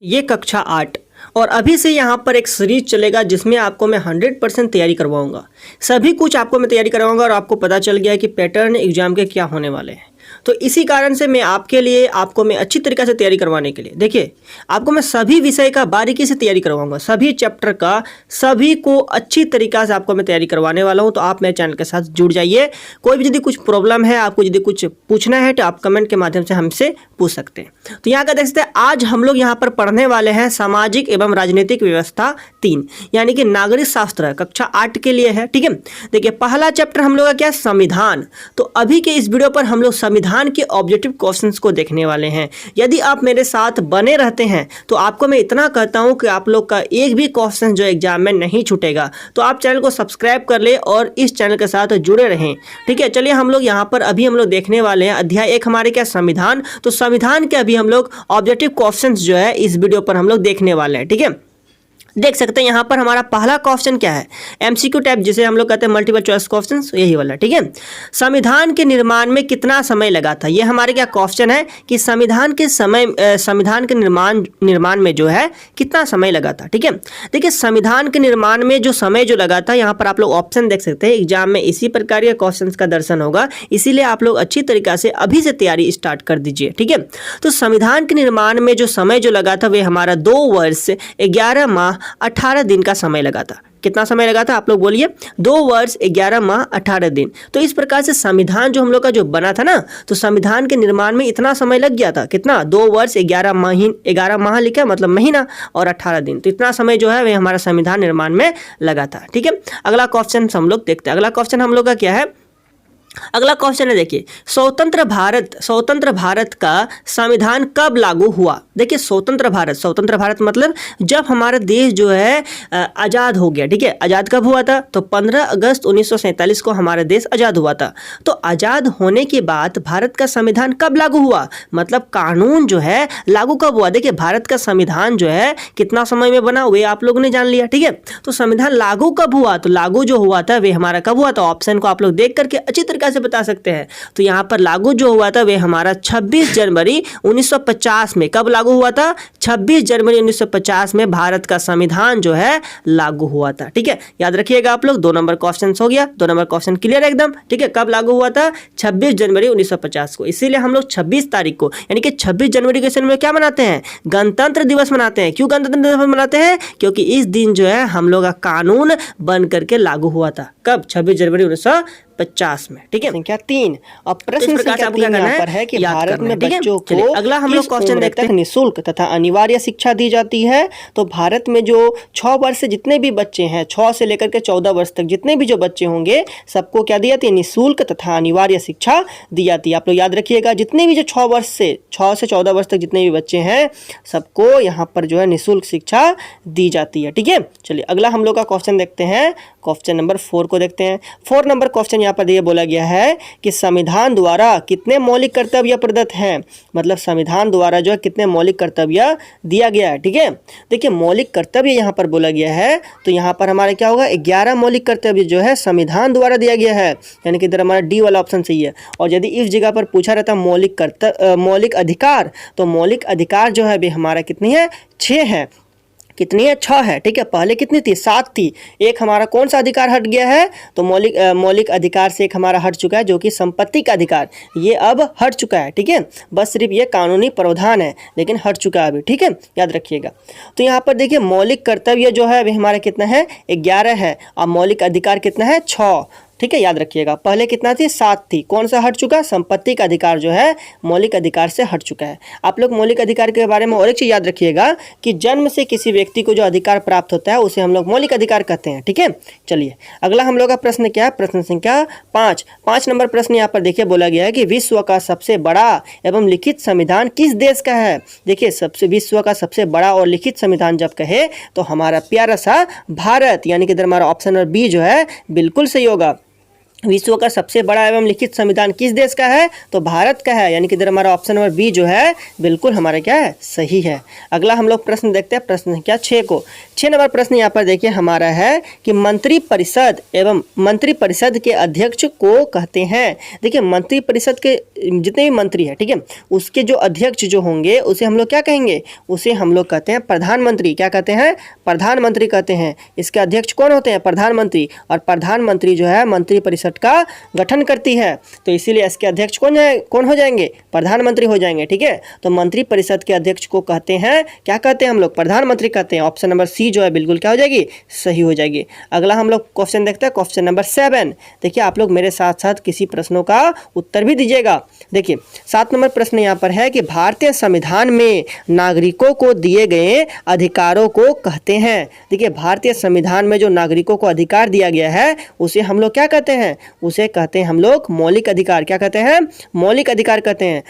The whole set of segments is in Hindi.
ये कक्षा 8 और अभी से यहाँ पर एक सीरीज चलेगा जिसमें आपको मैं 100% तैयारी करवाऊंगा। सभी कुछ आपको मैं तैयारी करवाऊंगा और आपको पता चल गया है कि पैटर्न एग्जाम के क्या होने वाले हैं। तो इसी कारण से मैं आपके लिए आपको मैं अच्छी तरीक़े से तैयारी करवाने के लिए देखिए आपको मैं सभी विषय का बारीकी से तैयारी करवाऊंगा, सभी चैप्टर का सभी को अच्छी तरीक़ा से आपको मैं तैयारी करवाने वाला हूं। तो आप मेरे चैनल के साथ जुड़ जाइए। कोई भी यदि कुछ प्रॉब्लम है, आपको यदि कुछ पूछना है तो आप कमेंट के माध्यम से हमसे पूछ सकते हैं। तो यहाँ का देख सकते हैं आज हम लोग यहाँ पर पढ़ने वाले हैं सामाजिक एवं राजनीतिक व्यवस्था 3 यानी कि नागरिक शास्त्र कक्षा 8 के लिए है। ठीक है, देखिए पहला चैप्टर हम लोग का क्या है, संविधान। तो अभी के इस वीडियो पर हम लोग संविधान के ऑब्जेक्टिव क्वेश्चंस को देखने वाले हैं। यदि आप मेरे साथ बने रहते हैं तो आपको मैं इतना कहता हूं कि आप लोग का एक भी क्वेश्चन जो एग्जाम में नहीं छूटेगा। तो आप चैनल को सब्सक्राइब कर ले और इस चैनल के साथ जुड़े रहें। ठीक है, चलिए हम लोग यहाँ पर अभी हम लोग देखने वाले हैं अध्याय 1 हमारे क्या संविधान। तो संविधान के अभी हम लोग ऑब्जेक्टिव क्वेश्चंस जो है इस वीडियो पर हम लोग देखने वाले हैं। ठीक है, देख सकते हैं यहाँ पर हमारा पहला क्वेश्चन क्या है, एमसीक्यू टाइप जिसे हम लोग कहते हैं मल्टीपल चॉइस क्वेश्चन, यही वाला। ठीक है, संविधान के निर्माण में कितना समय लगा था, ये हमारे क्या क्वेश्चन है कि संविधान के निर्माण में जो है कितना समय लगा था। ठीक है, देखिए संविधान के निर्माण में जो समय जो लगा था यहाँ पर आप लोग ऑप्शन देख सकते हैं। एग्जाम में इसी प्रकार के क्वेश्चन का दर्शन होगा, इसीलिए आप लोग अच्छी तरीका से अभी से तैयारी स्टार्ट कर दीजिए। ठीक है, तो संविधान के निर्माण में जो समय जो लगा था वे हमारा 2 वर्ष 11 माह 18 दिन का समय लगा था। कितना समय लगा था आप लोग बोलिए, 2 वर्ष 11 माह 18 दिन। तो इस प्रकार से संविधान जो हम लोग का जो बना था ना, तो संविधान के निर्माण में इतना समय लग गया था। कितना, 2 वर्ष 11 माह लिखा मतलब महीना और 18 दिन। तो इतना समय जो है वह हमारा संविधान निर्माण में लगा था। ठीक है, अगला क्वेश्चन हम लोग देखते हैं। अगला क्वेश्चन हम लोग का क्या है, अगला क्वेश्चन है देखिए स्वतंत्र भारत का संविधान कब लागू हुआ। देखिए स्वतंत्र भारत मतलब जब हमारा देश जो है आज़ाद हो गया। ठीक है, आज़ाद कब हुआ था, तो 15 अगस्त 1947 को हमारा देश आज़ाद हुआ था। तो आज़ाद होने के बाद भारत का संविधान कब लागू हुआ, मतलब कानून जो है लागू कब हुआ। देखिए भारत का संविधान जो है कितना समय में बना वे आप लोगों ने जान लिया। ठीक है, तो संविधान लागू कब हुआ, तो लागू जो हुआ था वे हमारा कब हुआ था, ऑप्शन को आप लोग देख करके अच्छी तरीके से बता सकते हैं। तो यहाँ पर लागू जो हुआ था वे हमारा 26 जनवरी 1950 में, कब लागू हुआ था, 26 जनवरी 1950 में भारत का संविधान जो है लागू हुआ था। ठीक है, याद रखिएगा आप लोग। 2 नंबर क्वेश्चन हो गया, 2 नंबर क्वेश्चन क्लियर एकदम। ठीक है, कब लागू हुआ था, 26 जनवरी 1950 को। इसीलिए हम लोग 26 तारीख को यानी कि 26 जनवरी के में क्या मनाते हैं, गणतंत्र दिवस मनाते हैं। क्यों गणतंत्र दिवस मनाते हैं, क्योंकि इस दिन जो है हम लोग का कानून बन करके लागू हुआ था। कब, 26 जनवरी 1950 में। ठीक है, संख्या 3 और प्रश्न संख्या 3 यहाँ पर है कि भारत में बच्चों को अगला हम लोग क्वेश्चन देखते हैं, निःशुल्क तथा अनिवार्य शिक्षा दी जाती है। तो भारत में जो 6 वर्ष से जितने भी बच्चे हैं, 6 से लेकर के 14 वर्ष तक जितने भी जो बच्चे होंगे सबको क्या दी जाती है, निःशुल्क तथा अनिवार्य शिक्षा दी जाती है। आप लोग याद रखिएगा, जितने भी जो 6 से 14 वर्ष तक जितने भी बच्चे हैं सबको यहाँ पर जो है निःशुल्क शिक्षा दी जाती है। ठीक है, चलिए अगला हम लोग का क्वेश्चन देखते हैं, क्वेश्चन नंबर 4 को देखते हैं। 4 नंबर क्वेश्चन यहाँ पर ये बोला गया है कि संविधान द्वारा कितने मौलिक कर्तव्य प्रदत्त हैं, मतलब संविधान द्वारा जो है कितने मौलिक कर्तव्य दिया गया है। ठीक है, देखिए मौलिक कर्तव्य यहाँ पर बोला गया है, तो यहाँ पर हमारा क्या होगा, 11 मौलिक कर्तव्य जो है संविधान द्वारा दिया गया है, यानी कि इधर हमारा डी वाला ऑप्शन सही है। और यदि इस जगह पर पूछा रहता मौलिक अधिकार, तो मौलिक अधिकार जो है भी हमारा कितनी है, 6 है। कितनी है, 6 है। ठीक है, पहले कितनी थी, 7 थी। एक हमारा कौन सा अधिकार हट गया है, तो मौलिक अधिकार से एक हमारा हट चुका है जो कि संपत्ति का अधिकार, ये अब हट चुका है। ठीक है, बस सिर्फ ये कानूनी प्रावधान है लेकिन हट चुका है अभी। ठीक है, याद रखिएगा। तो यहाँ पर देखिए मौलिक कर्तव्य जो है वे हमारा कितना है, 11 है और मौलिक अधिकार कितना है, 6। ठीक है, याद रखिएगा। पहले कितना थी, 7 थी। कौन सा हट चुका, संपत्ति का अधिकार जो है मौलिक अधिकार से हट चुका है। आप लोग मौलिक अधिकार के बारे में और एक चीज़ याद रखिएगा कि जन्म से किसी व्यक्ति को जो अधिकार प्राप्त होता है उसे हम लोग मौलिक अधिकार कहते हैं। ठीक है, चलिए अगला हम लोग का प्रश्न क्या है, प्रश्न संख्या 5 नंबर प्रश्न यहाँ पर देखिए बोला गया है कि विश्व का सबसे बड़ा एवं लिखित संविधान किस देश का है। देखिए विश्व का सबसे बड़ा और लिखित संविधान जब कहे तो हमारा प्यारा सा भारत, यानी कि इधर हमारा ऑप्शन नंबर बी जो है बिल्कुल सही होगा। विश्व का सबसे बड़ा एवं लिखित संविधान किस देश का है? तो भारत का है, यानी कि इधर हमारा ऑप्शन नंबर बी जो है बिल्कुल हमारा क्या है, सही है। अगला हम लोग प्रश्न देखते हैं, प्रश्न संख्या 6 को। 6 नंबर प्रश्न यहाँ पर देखिए हमारा है कि मंत्रिपरिषद एवं मंत्रिपरिषद के अध्यक्ष को कहते हैं। देखिए मंत्रिपरिषद के जितने भी मंत्री है, ठीक है, उसके जो अध्यक्ष जो होंगे उसे हम लोग क्या कहेंगे? उसे हम लोग कहते हैं प्रधानमंत्री। क्या कहते हैं? प्रधानमंत्री कहते हैं। इसके अध्यक्ष कौन होते हैं? प्रधानमंत्री। और प्रधानमंत्री जो है मंत्रिपरिषद का गठन करती है, तो इसीलिए इसके अध्यक्ष कौन हो जाएंगे? प्रधानमंत्री हो जाएंगे, ठीक है। तो मंत्रिपरिषद के अध्यक्ष को कहते हैं, क्या कहते हैं हम लोग? प्रधानमंत्री कहते हैं। ऑप्शन नंबर सी जो है बिल्कुल क्या हो जाएगी? सही हो जाएगी। अगला हम लोग क्वेश्चन देखते हैं, क्वेश्चन नंबर 7। देखिए आप लोग मेरे साथ साथ किसी प्रश्नों का उत्तर भी दीजिएगा। देखिए 7 नंबर प्रश्न यहाँ पर है कि भारतीय संविधान में नागरिकों को दिए गए अधिकारों को कहते हैं। देखिए भारतीय संविधान में जो नागरिकों को अधिकार दिया गया है उसे हम लोग क्या कहते हैं? उसे कहते हैं हम लोग मौलिक अधिकार। क्या कहते हैं? मौलिक अधिकार कहते हैं।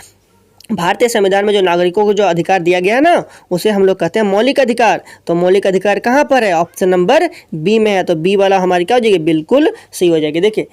भारतीय संविधान में जो नागरिकों को जो अधिकार दिया गया है ना, उसे हम लोग कहते हैं मौलिक अधिकार। तो मौलिक अधिकार कहाँ पर है? ऑप्शन नंबर बी में है। तो बी वाला हमारी क्या हो जाएगी? बिल्कुल सही हो जाएगी। देखिए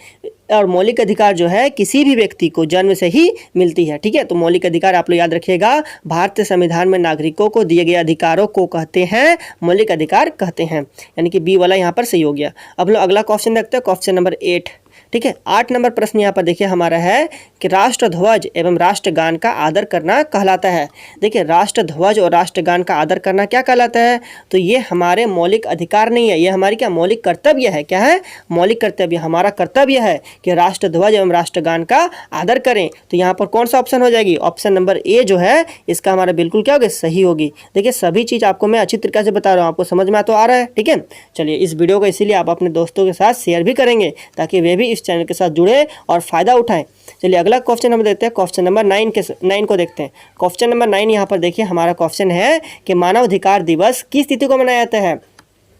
और मौलिक अधिकार जो है किसी भी व्यक्ति को जन्म से ही मिलती है, ठीक है। तो मौलिक अधिकार आप लोग याद रखिएगा, भारतीय संविधान में नागरिकों को दिए गए अधिकारों को कहते हैं मौलिक अधिकार कहते हैं, यानी कि बी वाला यहाँ पर सही हो गया। अब लोग अगला क्वेश्चन देखते हैं, क्वेश्चन नंबर 8, ठीक है। 8 नंबर प्रश्न यहाँ पर देखिए हमारा है कि राष्ट्रध्वज एवं राष्ट्रगान का आदर करना कहलाता है। देखिए राष्ट्रध्वज और राष्ट्रगान का आदर करना क्या कहलाता है? तो ये हमारे मौलिक अधिकार नहीं है, ये हमारी क्या मौलिक कर्तव्य है। क्या है? मौलिक कर्तव्य। हमारा कर्तव्य है कि राष्ट्रध्वज एवं राष्ट्रगान का आदर करें। तो यहाँ पर कौन सा ऑप्शन हो जाएगी? ऑप्शन नंबर ए जो है इसका हमारा बिल्कुल क्या होगी? सही होगी। देखिए सभी चीज़ आपको मैं अच्छी तरीके से बता रहा हूँ, आपको समझ में तो आ रहा है, ठीक है। चलिए इस वीडियो को इसीलिए आप अपने दोस्तों के साथ शेयर भी करेंगे ताकि वे भी इस चैनल के साथ जुड़े और फायदा उठाएं। चलिए अगला क्वेश्चन हम देखते हैं, क्वेश्चन नंबर 9 को देखते हैं। क्वेश्चन नंबर 9 यहाँ पर देखिए हमारा क्वेश्चन है कि मानवाधिकार दिवस किस तिथि को मनाया जाता है?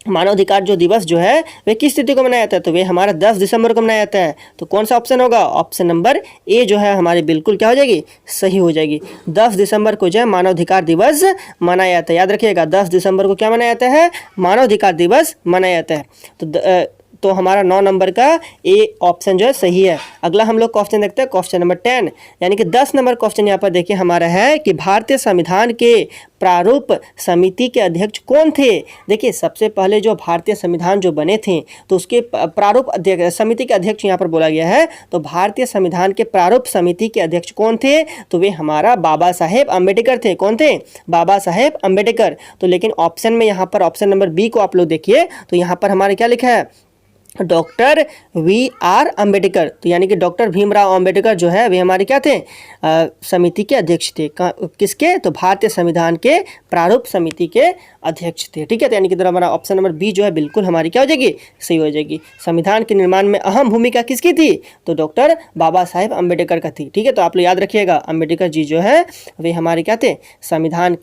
मानवाधिकार जो दिवस जो है वे किस तिथि को मनाया जाता है? तो वे हमारा 10 दिसंबर को मनाया जाता है। तो कौन सा ऑप्शन होगा? ऑप्शन नंबर ए जो है हमारी बिल्कुल क्या हो जाएगी? सही हो जाएगी। 10 दिसंबर को जो है मानवाधिकार दिवस मनाया जाता है। याद रखिएगा 10 दिसंबर को क्या मनाया जाता है? मानवाधिकार दिवस मनाया जाता है। तो हमारा 9 नंबर का ए ऑप्शन जो है सही है। अगला हम लोग क्वेश्चन देखते हैं, क्वेश्चन नंबर 10, यानी कि 10 नंबर क्वेश्चन यहाँ पर देखिए हमारा है कि भारतीय संविधान के प्रारूप समिति के अध्यक्ष कौन थे? देखिए सबसे पहले जो भारतीय संविधान जो बने थे तो उसके प्रारूप समिति के अध्यक्ष यहाँ पर बोला गया है। तो भारतीय संविधान के प्रारूप समिति के अध्यक्ष कौन थे? तो वे हमारा बाबा साहेब अम्बेडकर थे। कौन थे? बाबा साहेब अम्बेडकर। तो लेकिन ऑप्शन में यहाँ पर ऑप्शन नंबर बी को आप लोग देखिए तो यहाँ पर हमारे क्या लिखा है? Doctor V.R. अम्बेडकर। तो यानी कि डॉक्टर भीमराव अम्बेडकर जो है वे हमारे क्या थे? समिति के अध्यक्ष थे। किसके? तो भारतीय संविधान के प्रारूप समिति के अध्यक्ष थे, ठीक है। तो यानी कि हमारा ऑप्शन नंबर बी जो है बिल्कुल हमारी क्या हो जाएगी? सही हो जाएगी। संविधान के निर्माण में अहम भूमिका किसकी थी? तो डॉक्टर बाबा साहेब अम्बेडकर का थी, ठीक है। तो आप लोग याद रखिएगा अम्बेडकर जी जो है वे हमारे क्या थे? संविधान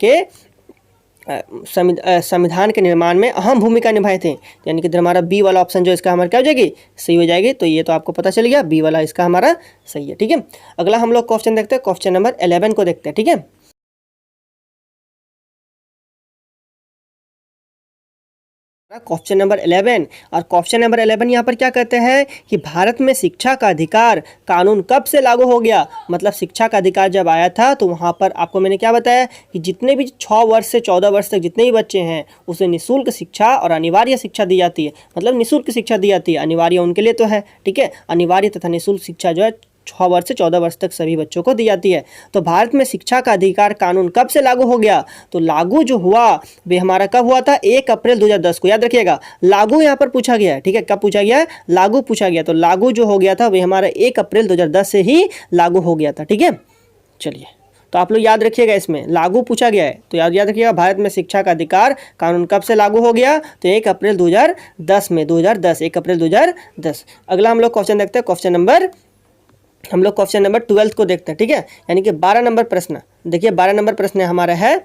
के निर्माण में अहम भूमिका निभाए थे। यानी कि हमारा बी वाला ऑप्शन जो इसका हमारा क्या हो जाएगी? सही हो जाएगी। तो ये तो आपको पता चल गया, बी वाला इसका हमारा सही है, ठीक है। अगला हम लोग क्वेश्चन देखते हैं, क्वेश्चन नंबर 11 को देखते हैं, ठीक है। क्वेश्चन नंबर 11 और क्वेश्चन नंबर 11 यहाँ पर क्या कहते हैं कि भारत में शिक्षा का अधिकार कानून कब से लागू हो गया? मतलब शिक्षा का अधिकार जब आया था तो वहाँ पर आपको मैंने क्या बताया कि जितने भी 6 वर्ष से 14 वर्ष तक जितने भी बच्चे हैं उसे निःशुल्क शिक्षा और अनिवार्य शिक्षा दी जाती है। मतलब निःशुल्क शिक्षा दी जाती है, अनिवार्य उनके लिए तो है, ठीक है। अनिवार्य तथा निःशुल्क शिक्षा जो है 6 वर्ष से 14 वर्ष तक सभी बच्चों को दी जाती है। तो भारत में शिक्षा का अधिकार कानून कब से लागू हो गया? तो लागू जो हुआ वे हमारा कब हुआ था? 1 अप्रैल 2010 को। याद रखिएगा लागू यहाँ पर पूछा गया है, ठीक है। कब पूछा गया है? लागू पूछा गया। तो लागू जो हो गया था वे हमारा 1 अप्रैल 2010 से ही लागू हो गया था, ठीक है। चलिए तो आप लोग याद रखिएगा इसमें लागू पूछा गया है तो याद रखिएगा भारत में शिक्षा का अधिकार कानून कब से लागू हो गया? तो 1 अप्रैल 2010 में, 2010 1 अप्रैल 2010। अगला हम लोग क्वेश्चन देखते हैं, क्वेश्चन नंबर 12 को देखते हैं, ठीक है। यानी कि 12 नंबर प्रश्न देखिए 12 नंबर प्रश्न हमारा है,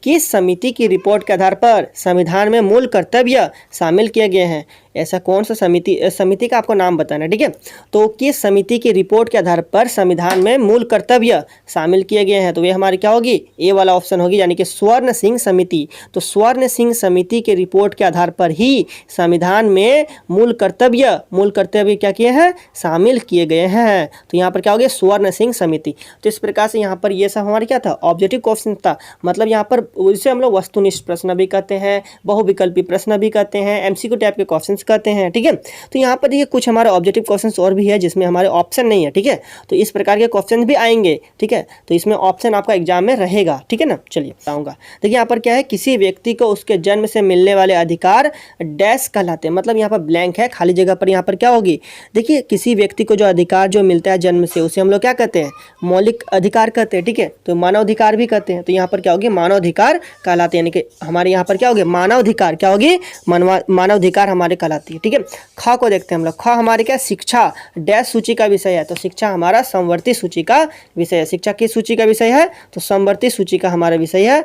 किस समिति की रिपोर्ट के आधार पर संविधान में मूल कर्तव्य शामिल किए गए हैं। ऐसा कौन सा समिति का आपको नाम बताना है, ठीक है। तो किस समिति की रिपोर्ट के आधार पर संविधान में मूल कर्तव्य शामिल किए गए हैं, तो ये हमारी क्या होगी, ए वाला ऑप्शन होगी, यानी कि स्वर्ण सिंह समिति। तो स्वर्ण सिंह समिति के रिपोर्ट के आधार पर ही संविधान में मूल कर्तव्य क्या किए हैं, शामिल किए गए हैं। तो यहाँ पर क्या हो गया, स्वर्ण सिंह समिति। तो इस प्रकार से यहाँ पर ये सब हमारे क्या था, ऑब्जेक्टिव क्वेश्चन था। मतलब यहाँ पर उसे हम लोग वस्तुनिष्ठ प्रश्न भी कहते हैं, बहुविकल्पी प्रश्न भी कहते हैं, एमसीक्यू टाइप के क्वेश्चंस कहते हैं, ठीक है। तो यहाँ पर देखिए कुछ हमारे ऑब्जेक्टिव क्वेश्चंस और भी है जिसमें हमारे ऑप्शन नहीं है, ठीक है। तो इस प्रकार के क्वेश्चन भी आएंगे, ठीक है। तो इसमें ऑप्शन आपका एग्जाम में रहेगा, ठीक है ना। चलिए बताऊंगा। देखिए यहाँ पर क्या है, किसी व्यक्ति को उसके जन्म से मिलने वाले अधिकार डैश कहलाते हैं। मतलब यहाँ पर ब्लैंक है, खाली जगह पर यहाँ पर क्या होगी, देखिए किसी व्यक्ति को जो अधिकार जो मिलता है जन्म से, उसे हम लोग क्या कहते हैं, मौलिक अधिकार कहते हैं, ठीक है। तो मानव अधिकार भी कहते हैं। तो यहाँ पर क्या होगी, मानव अधिकार कहलाते हैं, यानी कि हमारे यहाँ पर क्या होगी, मानव अधिकार क्या होगी, मानव अधिकार हमारे कहलाती है, ठीक है। ख को देखते हैं हम लोग। ख हमारे क्या, शिक्षा डैश सूची का विषय है। तो शिक्षा हमारा समवर्ती सूची का विषय है। शिक्षा किस सूची का विषय है, तो समवर्ती सूची का हमारा विषय है।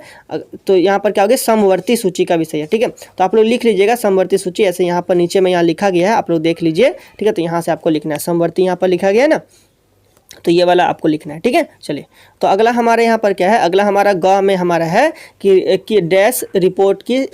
तो यहाँ पर क्या होगा, समवर्ती सूची का विषय है, ठीक है। तो आप लोग लिख लीजिएगा समवर्ती सूची, ऐसे यहाँ पर नीचे में यहाँ लिखा गया है, आप लोग देख लीजिए, ठीक है। तो यहाँ से आपको लिखना है, समवर्ती यहाँ पर लिखा गया है ना, तो ये वाला आपको लिखना है, ठीक है। चलिए तो अगला हमारे यहाँ पर क्या है, अगला हमारा ग में हमारा है कि डैश रिपोर्ट की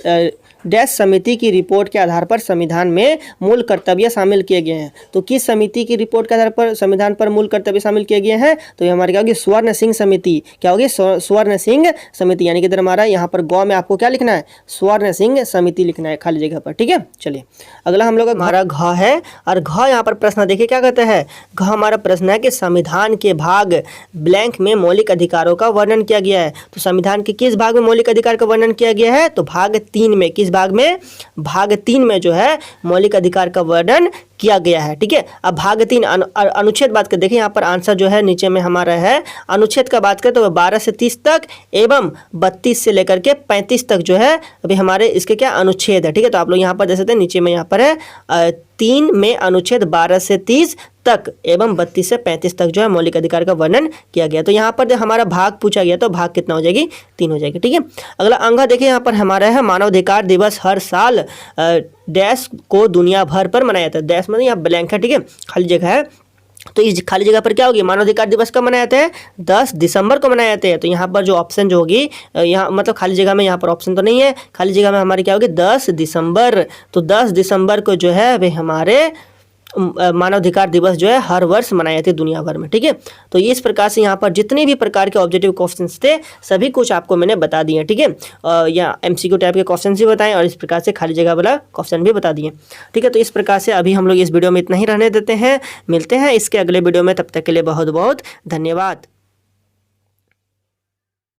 डैश समिति की रिपोर्ट के आधार पर संविधान में मूल कर्तव्य शामिल किए गए हैं। तो किस समिति की रिपोर्ट के आधार पर संविधान पर मूल कर्तव्य शामिल किए गए हैं, तो ये हमारे क्या होगी, स्वर्ण सिंह समिति। क्या होगी, स्वर्ण सिंह समिति। यानी कि इधर हमारा यहाँ पर गौ में आपको क्या लिखना है, स्वर्ण सिंह समिति लिखना है खाली जगह पर, ठीक है। चलिए अगला हम लोग हमारा घ है, और घ यहाँ पर प्रश्न देखिए क्या कहते हैं। घ हमारा प्रश्न है कि संविधान के भाग ब्लैंक में मौलिक अधिकारों का वर्णन किया गया है। तो संविधान के किस भाग में मौलिक अधिकार का वर्णन किया गया है, तो भाग 3 में। किस भाग में, भाग 3 में जो है मौलिक अधिकार का वर्णन किया गया है, ठीक है। अब भाग 3 अनुच्छेद बात कर, देखिए यहाँ पर आंसर जो है नीचे में हमारा है, अनुच्छेद का बात करें तो 12 से 30 तक एवं 32 से लेकर के 35 तक जो है अभी हमारे इसके क्या अनुच्छेद है, ठीक है। तो आप लोग यहाँ पर देख सकते हैं, नीचे में यहाँ पर है 3 में अनुच्छेद 12 से 30 तक एवं 32 से 35 तक जो है मौलिक अधिकार का वर्णन किया गया। तो यहाँ पर हमारा भाग पूछा गया, तो भाग कितना हो जाएगी, 3 हो जाएगी, ठीक है। अगला अंग देखिए यहाँ पर हमारा है, मानवाधिकार दिवस हर साल डैश को दुनिया भर पर मनाया जाता है। डैश मतलब यहाँ ब्लैंक है, ठीक है, खाली जगह है। तो इस खाली जगह पर क्या होगी, मानवाधिकार दिवस कब मनाए जाते हैं, 10 दिसंबर को मनाए जाते हैं। तो यहाँ पर जो ऑप्शन जो होगी, यहाँ मतलब खाली जगह में यहाँ पर ऑप्शन तो नहीं है, खाली जगह में हमारी क्या होगी, 10 दिसंबर। तो 10 दिसंबर को जो है वे हमारे मानवाधिकार दिवस जो है हर वर्ष मनाए जाते हैं दुनिया भर में, ठीक है। तो इस प्रकार से यहाँ पर जितने भी प्रकार के ऑब्जेक्टिव क्वेश्चंस थे सभी कुछ आपको मैंने बता दिए, ठीक है। या एमसीक्यू टाइप के क्वेश्चन भी बताएं और इस प्रकार से खाली जगह वाला क्वेश्चन भी बता दिए, ठीक है। तो इस प्रकार से अभी हम लोग इस वीडियो में इतना ही रहने देते हैं, मिलते हैं इसके अगले वीडियो में, तब तक के लिए बहुत बहुत धन्यवाद।